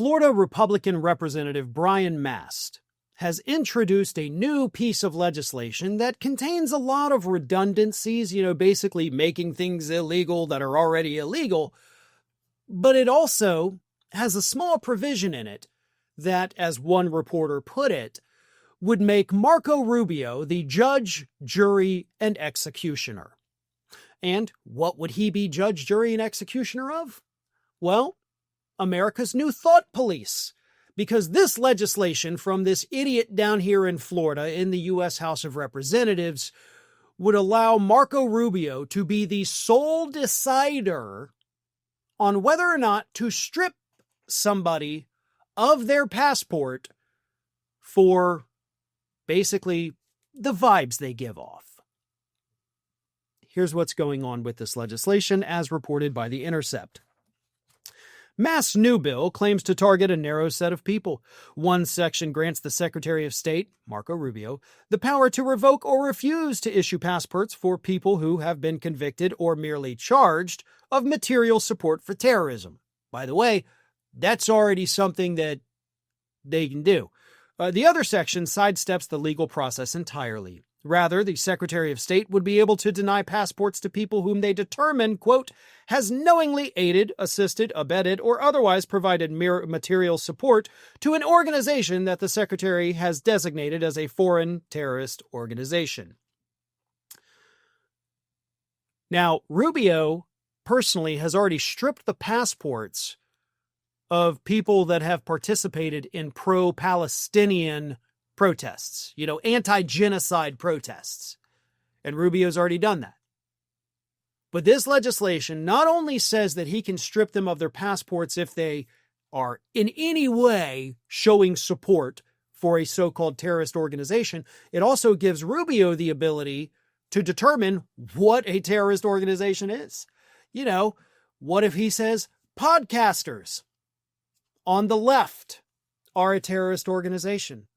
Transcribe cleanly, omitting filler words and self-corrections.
Florida Republican Representative Brian Mast has introduced a new piece of legislation that contains a lot of redundancies, basically making things illegal that are already illegal. But it also has a small provision in it that, as one reporter put it, would make Marco Rubio the judge, jury, and executioner. And what would he be judge, jury, and executioner of? Well, America's new thought police. Because this legislation from this idiot down here in Florida in the U.S. House of Representatives would allow Marco Rubio to be the sole decider on whether or not to strip somebody of their passport for basically the vibes they give off. Here's what's going on with this legislation as reported by The Intercept. Mast's new bill claims to target a narrow set of people. One section grants the Secretary of State, Marco Rubio, the power to revoke or refuse to issue passports for people who have been convicted or merely charged of material support for terrorism. By the way, that's already something that they can do. The other section sidesteps the legal process entirely. Rather, the Secretary of State would be able to deny passports to people whom they determine, quote, has knowingly aided, assisted, abetted, or otherwise provided mere material support to an organization that the Secretary has designated as a foreign terrorist organization. Now, Rubio personally has already stripped the passports of people that have participated in pro-Palestinian protests, anti-genocide protests. And Rubio's already done that. But this legislation not only says that he can strip them of their passports if they are in any way showing support for a so-called terrorist organization, it also gives Rubio the ability to determine what a terrorist organization is. What if he says podcasters on the left are a terrorist organization?